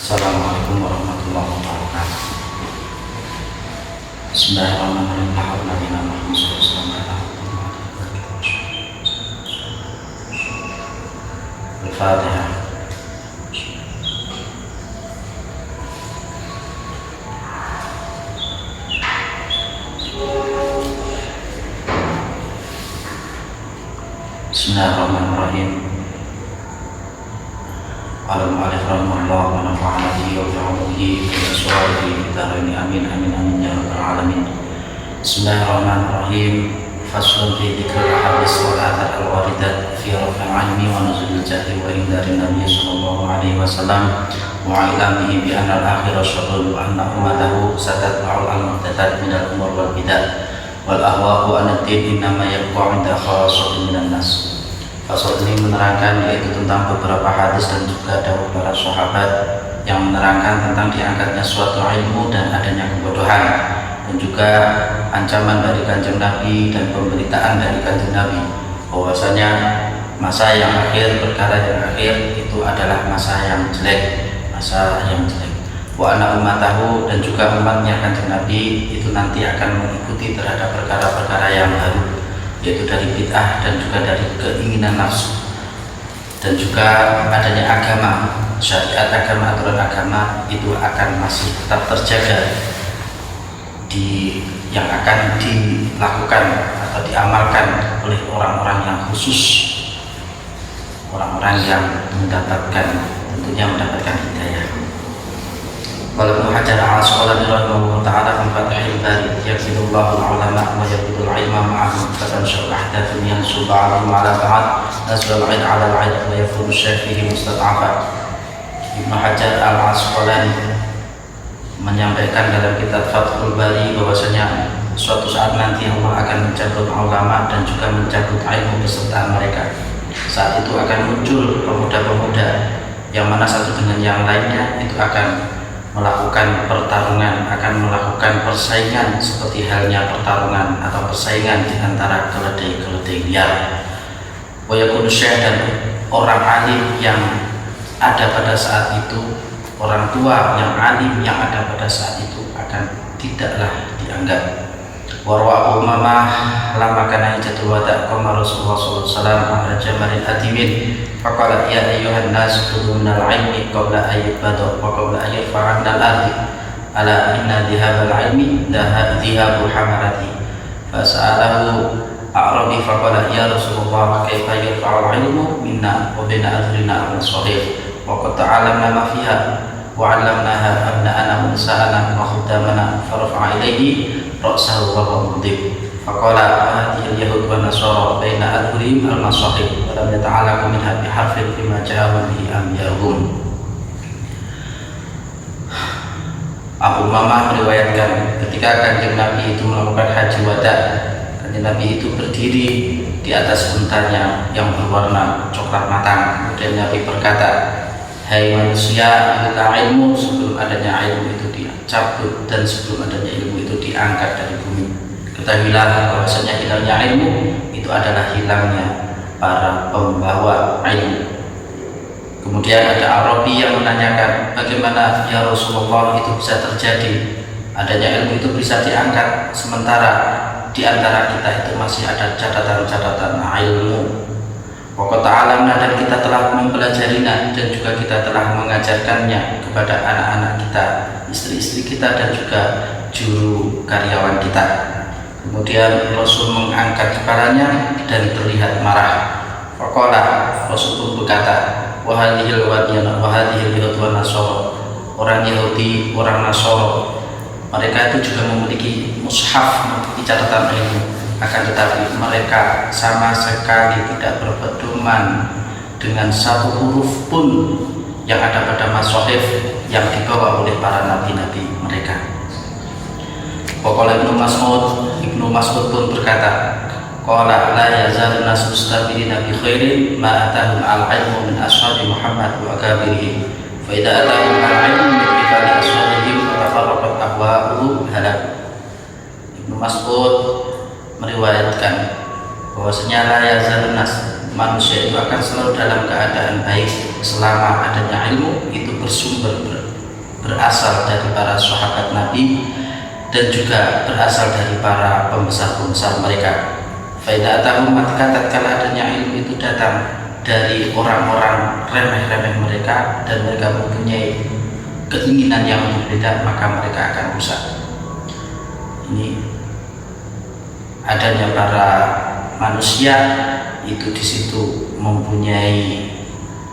Assalamualaikum warahmatullahi wabarakatuh. Bismillahirrahmanirrahim. Al-Fatihah. Bismillahirrahmanirrahim. Al-Mu'alif rahimahullah wa nafa'ana bihi wa bi'ulumihi wa su'alihi bidaraini amin amin amin ya rabbal alamin. Bismillahirrahmanirrahim. Faslun fi dzikril ahadits wal athar al-waridat fi raf'il 'ilmi wa nuzulil jahli wa indarin nabiy sallallahu alaihi wasallam wa ilamihi bi anna al-akhirah syarrun wa anna ummatahu satatba'ul al-muhdathat min al-umur wal bidah wal ahwa'u an ad-din innama yaqwa 'inda khassatin minan nas. Pasal ini menerangkan yaitu tentang beberapa hadis dan juga dawuh para sahabat yang menerangkan tentang diangkatnya suatu ilmu dan adanya kebodohan, dan juga ancaman dari Kanjeng Nabi dan pemberitaan dari Kanjeng Nabi bahwasanya masa yang akhir, perkara yang akhir itu adalah masa yang jelek, Wa anna ummatahu, dan juga umatnya Kanjeng Nabi itu nanti akan mengikuti terhadap perkara-perkara yang baru, yaitu dari bid'ah dan juga dari keinginan nafsu, dan juga adanya agama, syariat agama, aturan agama itu akan masih tetap terjaga yang akan dilakukan atau diamalkan oleh orang-orang yang khusus, orang-orang yang tentunya mendapatkan hidayah. Walaupun Hajar al-Asqalani rahimahullah ta'ala fi Fathil Bari yakfidullahu al-ulama wa yabudul ilma ma'ahum fatansyur ahdathun yansub ba'dhum ala ba'd nazwal 'id 'ala al-'id wa yafuru syafihi mustad'afa. Ibnu Hajar al-Asqalani menyampaikan dalam kitab Fathul Bari bahwasanya suatu saat nanti Allah akan mencabut ulama dan juga mencabut ilmu beserta mereka. Saat itu akan muncul pemuda-pemuda yang mana satu dengan yang lainnya itu akan melakukan pertarungan, akan melakukan persaingan seperti halnya pertarungan atau persaingan di antara keledai-keledai liar. Wa yakunu syekh, dan orang alim yang ada pada saat itu, orang tua yang alim yang ada pada saat itu akan tidaklah dianggap. Warwa umamah lama kana jatul wada qama Rasulullah sallallahu alaihi wasallam ala jamalin adimin faqala ya ayyuhan nas khudhu minal ilmi qabla ayyubadu wa qabla ayyurfa'an al-ardi ala inna dhihabal ilmi dhihabul hamarati fasa'alahu a'rabi faqala ya Rasulullah kaifa yurfa'ul ilmu minna wa bina adrina al-sahih wa qad ta'alamna ma fiha wa 'allamnaha abna'ana wa nisa'ana wa khuddamana farfa'a ilayhi ra'sahu wa huwa mudib faqala hadhihi al-yahud wa nasara baina adhurihim al-masahib wa lam yata'allaqu minha biharfin bima ja'a bihi amyahum. Abu Umamah meriwayatkan ketika Kanjeng Nabi itu melakukan haji wada, Kanjeng Nabi itu berdiri di atas untanya yang berwarna coklat matang. Kemudian Nabi berkata, hai manusia, minta ilmu sebelum adanya ilmu itu dicabut dan sebelum adanya ilmu itu diangkat dari bumi. Ketahuilah bahwasanya hilangnya ilmu itu adalah hilangnya para pembawa ilmu. Kemudian ada Arabi yang menanyakan, bagaimana ya Rasulullah itu bisa terjadi, adanya ilmu itu bisa diangkat sementara di antara kita itu masih ada catatan-catatan ilmu. Wa ta'alamna, dan kita telah mempelajarinya dan juga kita telah mengajarkannya kepada anak-anak kita, istri-istri kita, dan juga juru karyawan kita. Kemudian Rasul mengangkat kepalanya dan terlihat marah. Faqala, Rasul pun berkata, wahadihil wadiyana wahadihil yahud wa nasara, orang Yahudi, orang Nasara, mereka itu juga memiliki mushaf, memiliki catatan ilmu, akan tetapi mereka sama sekali tidak berpedoman dengan satu huruf pun yang ada pada mashaf yang dibawa oleh para nabi-nabi mereka. Qala Ibnu Mas'ud pun berkata, qala la yazalun nasu mustabirina bi khairin ma atahum al-ilmu min ashabi Muhammad wa akabirihim fa idza atahum al-ilmu min qibali ashabihim fa tafarraqat ahwa'uhum halak. Ibnu Mas'ud meriwayatkan bahwasanya la yazalun nas, manusia itu akan selalu dalam keadaan baik selama adanya ilmu itu berasal dari para sahabat Nabi dan juga berasal dari para pembesar-pembesar mereka. Faidah tahu ketika tatkala adanya ilmu itu datang dari orang-orang remeh-remeh mereka dan mereka mempunyai keinginan yang berbeda, maka mereka akan rusak. Ini adanya para manusia itu di situ mempunyai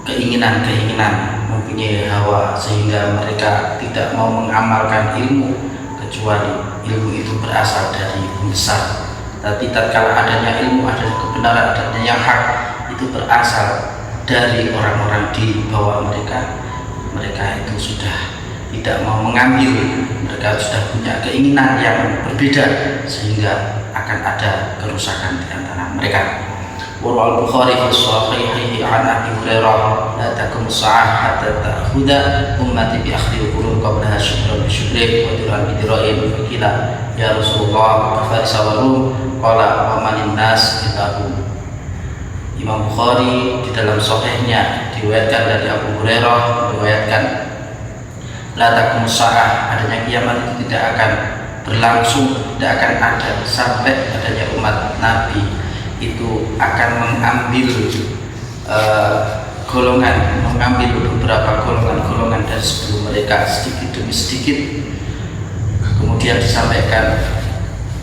keinginan-keinginan, mempunyai hawa, sehingga mereka tidak mau mengamalkan ilmu kecuali ilmu itu berasal dari pembesar. Tapi tatkala adanya ilmu, adanya kebenaran, adanya yang hak, itu berasal dari orang-orang di bawah mereka. Mereka itu sudah tidak mau mengambil, mereka sudah punya keinginan yang berbeda, sehingga akan ada kerusakan di antara mereka. Warwal Bukhari fi sahihihi an Abi Hurairah la takum sa'ah hatta ta'khudha ummati bi akhdhi al-qulub qablaha syukran bi syukrin wa dir'an bi dira'in fakila ya Rasulullah kafarisa wa rum qala wa manin nas illahum. Imam Bukhari di dalam sahihnya diriwayatkan dari Abu Hurairah, diriwayatkan la takum sa'ah, adanya kiamat itu tidak akan berlangsung, tidak akan ada sampai adanya umat Nabi itu akan mengambil mengambil beberapa golongan dari sebelum mereka sedikit demi sedikit. Kemudian disampaikan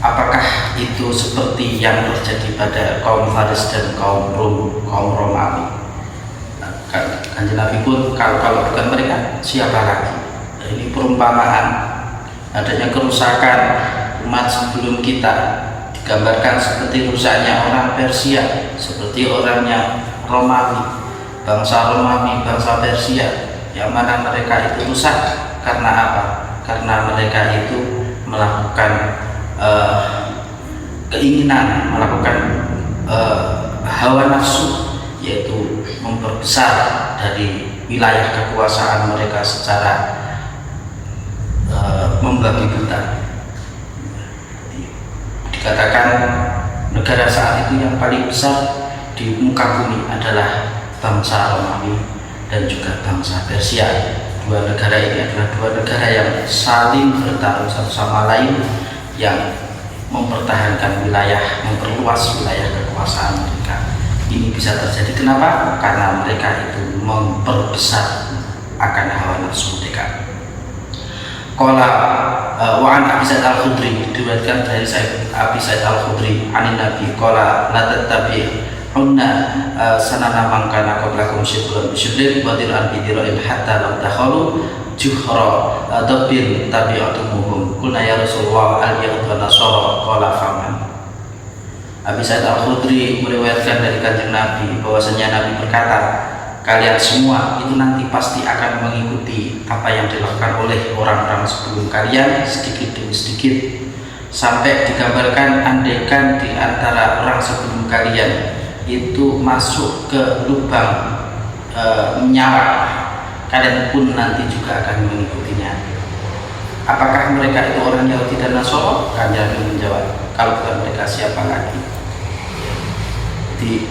apakah itu seperti yang terjadi pada kaum Faris dan kaum Romawi. Kanjeng Nabi pun kalau bukan mereka siapa lagi? Nah, ini perumpamaan adanya kerusakan umat sebelum kita digambarkan seperti rusaknya orang Persia, seperti orangnya Romawi, bangsa Persia, yang mana mereka itu rusak karena apa? Karena mereka itu melakukan keinginan, melakukan hawa nafsu, yaitu memperbesar dari wilayah kekuasaan mereka secara membabi buta. Dikatakan negara saat itu yang paling besar di muka bumi adalah bangsa Romawi dan juga bangsa Persia. Dua negara ini adalah dua negara yang saling bertarung satu sama lain, yang mempertahankan wilayah, memperluas wilayah kekuasaan mereka. Ini bisa terjadi kenapa? Karena mereka itu memperbesar akan hawa nafsu mereka. Qala wa an Abi Sa'id Al-Khudri, diriwayatkan dari Abi Sa'id Al-Khudri anin Nabi qala la tattabi'unna sanana man kana qablakum shibran bi shibrin wa dir'an bi dir'in hatta law dakhalu juhra dabbin tabi'atumuhum. Qulna ya Rasulullah al-yahud wa nasara qala faman. Abi Sa'id Al-Khudri meriwayatkan dari Kanjeng Nabi bahwasanya Nabi berkata, kalian semua itu nanti pasti akan mengikuti apa yang dilakukan oleh orang-orang sebelum kalian sedikit demi sedikit, sampai digambarkan andaikan di antara orang sebelum kalian itu masuk ke lubang nyawa, kalian pun nanti juga akan mengikutinya. Apakah mereka itu orang Yahudi dan Nasara? Kanjeng Nabi menjawab, kalau bukan mereka siapa lagi? Di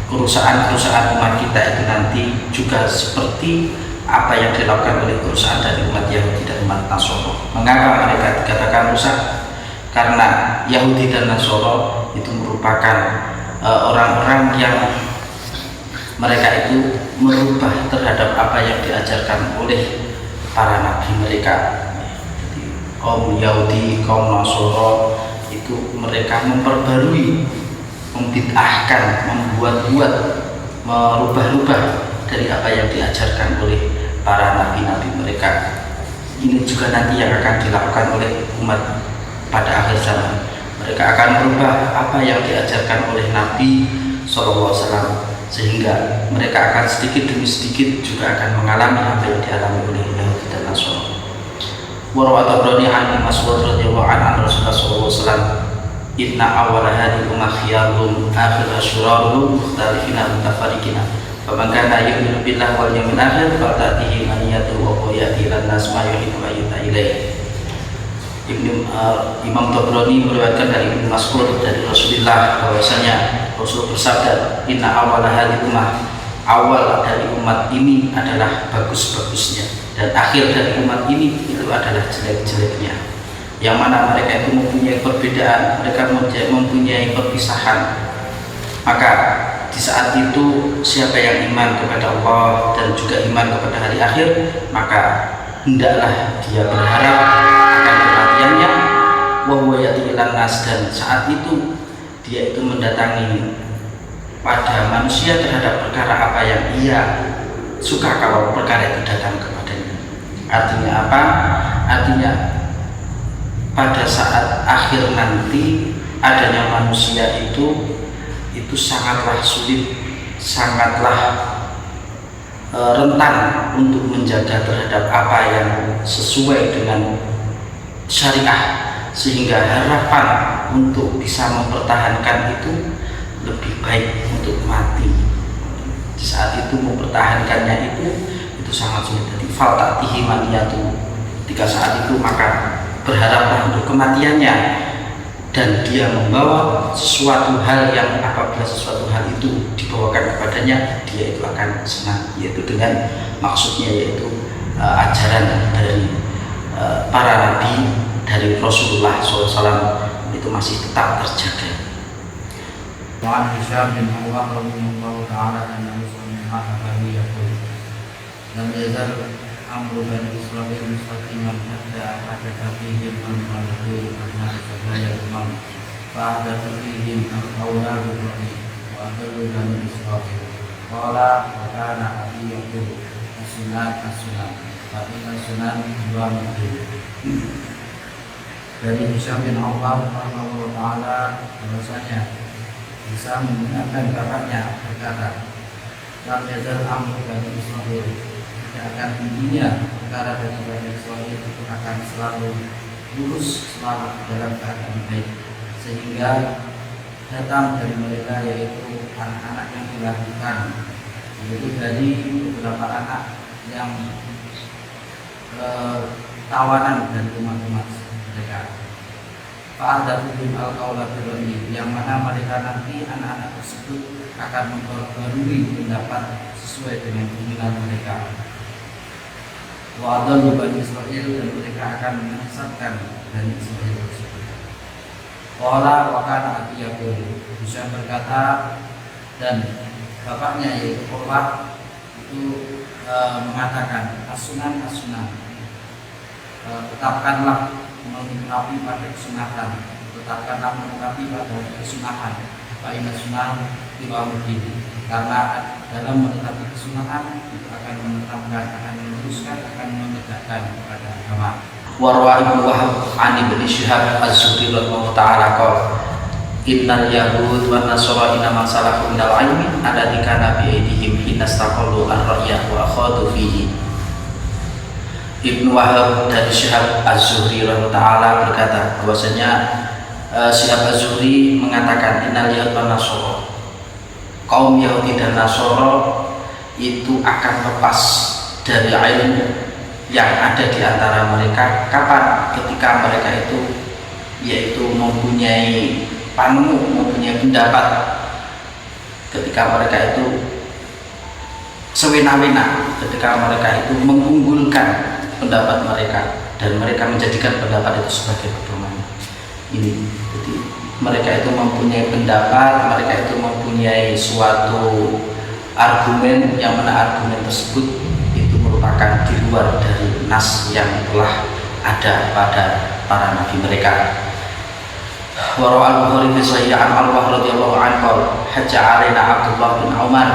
kerusakan umat kita itu nanti juga seperti apa yang dilakukan oleh kerusakan dari umat Yahudi dan umat Nasara. Mengapa mereka dikatakan rusak? Karena Yahudi dan Nasara itu merupakan orang-orang yang mereka itu merubah terhadap apa yang diajarkan oleh para nabi mereka. Jadi, kaum Yahudi, kaum Nasara itu mereka memperbarui, membid'ahkan, membuat-buat, merubah-rubah dari apa yang diajarkan oleh para nabi-nabi mereka. Ini juga nanti yang akan dilakukan oleh umat pada akhir zaman. Mereka akan merubah apa yang diajarkan oleh Nabi SAW, sehingga mereka akan sedikit demi sedikit juga akan mengalami apa yang dialami oleh Yahudi dan Nasara. Wa Tabrani an Mas'ud radhiyallahu anhu Rasulullah SAW, inna awwala hadhihi khiyarun akhir asyuraruhum mukhtalifina mutafarriqina faman kana yu'minu billahi wal yawmil akhir fatatihi maniyatu wa yati lan nas ma yuhibbu ayyuta ilaih. Imam Tabrani meriwayatkan dari Ibnu Mas'ud dari Rasulullah bahwasanya Rasul bersabda, inna awwala hadhihi awal dari umat ini adalah bagus-bagusnya dan akhir dari umat ini itu adalah jelek-jeleknya, yang mana mereka itu mempunyai perbedaan, mereka mempunyai perpisahan. Maka di saat itu siapa yang iman kepada Allah dan juga iman kepada hari akhir, maka hendaklah dia berharap akan kematiannya, wa huwa ya'ti ilan nas, dan saat itu dia itu mendatangi pada manusia terhadap perkara apa yang ia suka kalau perkara itu datang kepadanya. Artinya apa? Artinya pada saat akhir nanti adanya manusia itu sangatlah sulit, sangatlah rentan untuk menjaga terhadap apa yang sesuai dengan syariah, sehingga harapan untuk bisa mempertahankan itu lebih baik untuk mati. Di saat itu mempertahankannya itu sangat sulit. Jadi faltatihi maniyatu, ketika saat itu maka berharaplah untuk kematiannya, dan dia membawa sesuatu hal yang apabila sesuatu hal itu dibawakan kepadanya dia itu akan senang, yaitu dengan maksudnya yaitu ajaran dari para nabi, dari Rasulullah SAW itu masih tetap terjaga. وعن هشام بن عروة رضي الله تعالى عنه صلى يقول لم يزل أمر بني إسرائيل مستقيما حتى حدث فيهم الملكين الناس فلا الموت فأحدث فيهم الأولاد الرحيم وأضلوا بني إسرائيل قال وكان أبي يقول السنان فإن السنان دوام الدين. Dari Hisham bin Urwah radhiyallahu taala bahwasanya bisa menggunakan bapaknya berkata, "Lam yazal amru bani Israil, tidak akan tingginya perkara dari Bani Israil itu akan selalu lurus, selalu dalam keadaan baik, sehingga datang dari mereka yaitu anak-anak yang dilahirkan, yaitu dari beberapa anak yang tawanan dari umat-umat mereka. Fa'adatuhum al-qawla birra'yi, yang mana mereka nanti anak-anak tersebut akan memperbarui pendapat sesuai dengan keinginan mereka. Wa adallu bani Israil, dan mereka akan menyesatkan Bani Israil tersebut. Qala wa kana abi yaqul, bisa berkata dan bapaknya yaitu Urwah itu mengatakan as-sunan, tetapkanlah menghinapi pada kesunatan, tetapkanlah menghinapi pada kesunahan. Fa'inna sunnah tiwamudin, karena dalam menetapi kesunahan itu akan menetapkan, akan meluruskan, akan menegakkan kepada agama. Warwa ibnu Wahab an ibni Syihab az-Zuhri radhiyallahu ta'ala qala innal yahud wan nasara inama salafu minal ilmi alladzi kana bi aydihim hina istaqallu ar-ra'ya wa akhadhu fihi. Ibnu Wahab dari Syihab az-Zuhri radhiyallahu ta'ala berkata bahwasanya Syihab az-Zuhri mengatakan innal yahud wan nasara, kaum Yahudi dan Nasara itu akan lepas dari ilmu yang ada di antara mereka. Kapan? Ketika mereka itu yaitu mempunyai panemu, mempunyai pendapat, ketika mereka itu sewena-wena, ketika mereka itu mengunggulkan pendapat mereka dan mereka menjadikan pendapat itu sebagai pedoman. Ini jadi mereka itu mempunyai pendapat, mereka itu mempunyai suatu argumen yang mana argumen tersebut itu merupakan di luar dari nas yang telah ada pada para nabi mereka. Wa rawa al-Bukhari fi sahih an Urwah radhiyallahu anhu hajja alaina Abdullah bin Umar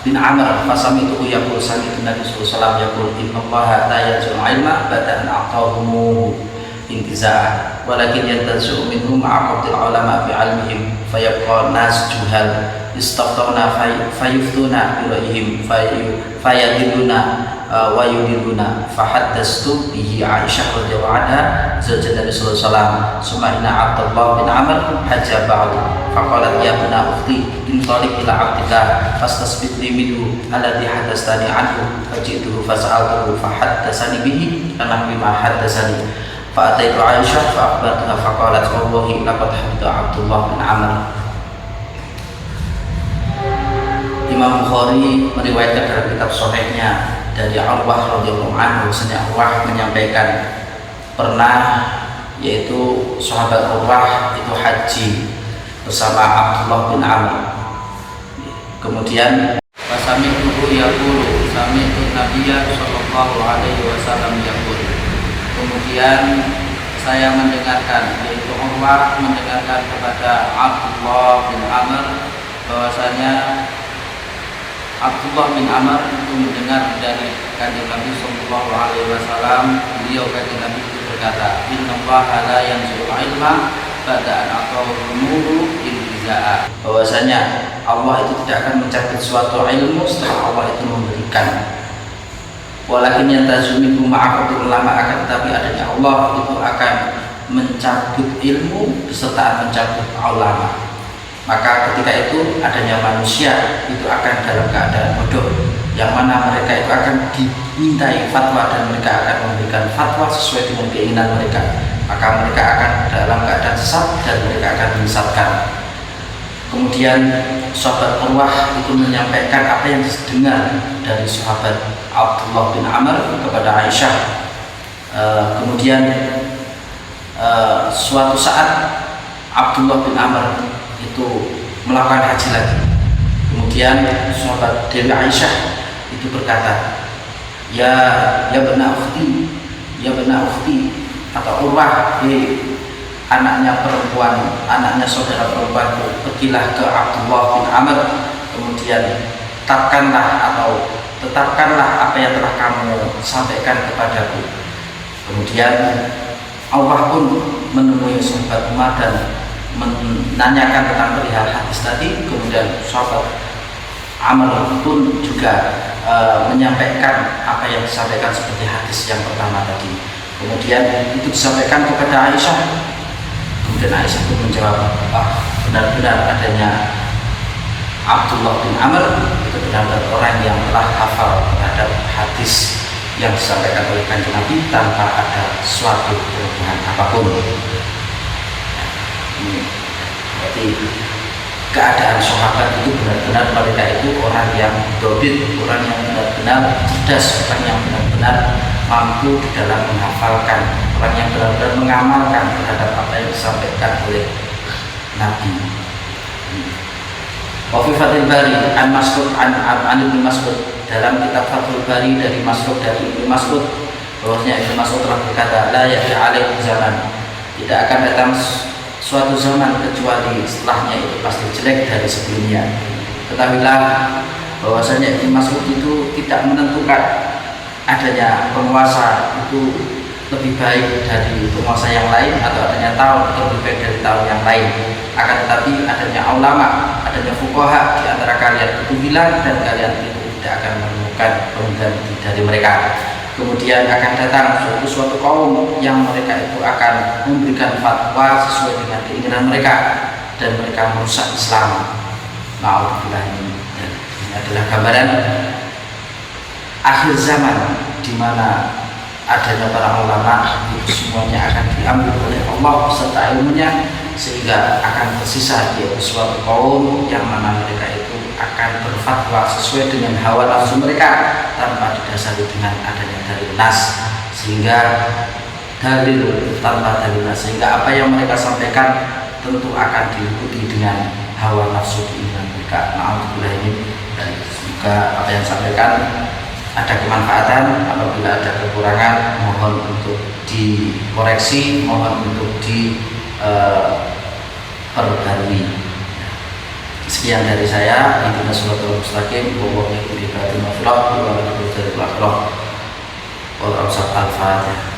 bin Amr fasami'tuhu yaqul sami'tu Nabi sallallahu alaihi wasallam yaqul innallaha la yaj'al 'ilma ba'da an a'tahu intiza'an walakin yantazu minhum ma'aqabdil ulama bi 'ilmihim fayabqa nas juhal istaftawna fayuftuna bi ra'yihim fayadilluna wa yudilluna fahaddastu bihi Aisyah radhiyallahu anha zawjat Nabi sallallahu alaihi wasallam summa inna Abdullah bin Amr hajja ba'du faqalat ya bna ukhti intaliq ila abdika fastasbit li minhu alladhi haddatsani anhu fajituhu fas'altuhu fahaddasani bihi kana bima haddatsani fa'ataitu Aisyah fa'akhbartuha faqalat wallahi laqad haddatha Abdullah bin Amr. Imam Bukhari meriwayatkan dalam kitab Sahihnya dari Urwah radhiyallahu anhu, bahwasanya Urwah menyampaikan pernah, yaitu sahabat Urwah itu haji bersama Abdullah bin Amr. Kemudian fasami'tuhu yaqulu sami'tu Nabiyya sallallahu alaihi wasallam yaqul. Kemudian saya mendengarkan, yaitu Urwah mendengarkan kepada Abdullah bin Amr, bahwasanya Abdullah bin Amr itu mendengar dari kanjeng Nabi sallallahu alaihi wasallam, beliau kanjeng Nabi itu berkata, innallaha la yanzuru ilma ba'da an atahu nuru iltizaa. Bahwasanya Allah itu tidak akan mencabut suatu ilmu setelah Allah itu memberikan. Walakin yantazumikum ma'aqatul ulama, akan tetapi adanya Allah itu akan mencabut ilmu beserta mencabut ulama. Maka ketika itu adanya manusia itu akan dalam keadaan bodoh, yang mana mereka itu akan dimintai fatwa dan mereka akan memberikan fatwa sesuai dengan keinginan mereka. Maka mereka akan dalam keadaan sesat dan mereka akan menyesatkan. Kemudian sahabat Urwah itu menyampaikan apa yang didengar dari sahabat Abdullah bin Amr kepada Aisyah. Kemudian suatu saat Abdullah bin Amr itu melakukan haji lagi. Kemudian sahabat Dewi Aisyah itu berkata, ya benar ukhti, atau Urwah, anaknya perempuan, anaknya saudara perempuanku, pergilah ke Abdullah bin Amr, kemudian tetapkanlah apa yang telah kamu sampaikan kepadaku. Kemudian Allah pun menemui sahabat Umar dan menanyakan tentang perihal hadis tadi. Kemudian sahabat Amr pun juga menyampaikan apa yang disampaikan seperti hadis yang pertama tadi. Kemudian itu disampaikan kepada Aisyah. Kemudian Aisyah pun menjawab, benar-benar adanya Abdullah bin Amr itu benar-benar orang yang telah hafal terhadap hadis yang disampaikan oleh kanjeng Nabi tanpa ada suatu perubahan apapun. Berarti keadaan sahabat itu benar-benar mereka itu orang yang dobit, orang yang benar-benar cerdas, orang yang benar-benar mampu di dalam menghafalkan, orang yang benar-benar mengamalkan terhadap apa yang disampaikan oleh Nabi. Wa fi Fathul Bari an Mas'ud an Ibnu Mas'ud, dalam kitab Fathul Bari dari Mas'ud, dari Ibnu Mas'ud, bahwasanya Ibnu Mas'ud telah berkata, la ya'ti alaihi zaman, tidak akan datang suatu zaman kecuali setelahnya itu pasti jelek dari sebelumnya. Ketahuilah bahwasanya Ibnu Mas'ud itu tidak menentukan adanya penguasa itu lebih baik dari penguasa yang lain atau adanya tahun lebih baik dari tahun yang lain. Akan tetapi adanya ulama, adanya fuqaha di antara kalian itu hilang dan kalian itu tidak akan menemukan pengganti dari mereka. Kemudian akan datang suatu kaum yang mereka itu akan memberikan fatwa sesuai dengan keinginan mereka dan mereka merusak Islam. Na'udzubillah, ini adalah gambaran akhir zaman di mana adanya para ulama itu semuanya akan diambil oleh Allah serta ilmunya, sehingga akan tersisa yaitu suatu kaum yang mana mereka itu akan berfatwa sesuai dengan hawa nafsu mereka tanpa didasari dengan adanya dalil nas, sehingga dalil tanpa dalil nas, sehingga apa yang mereka sampaikan tentu akan diikuti dengan hawa nafsu keinginan mereka. Na'udzubillah, ini dan semoga apa yang disampaikan ada kemanfaatan. Apabila ada kekurangan mohon untuk dikoreksi, mohon untuk diperbarui. Sekian dari saya. Intinya sholatul mustaqim wa wa al-Fatihah.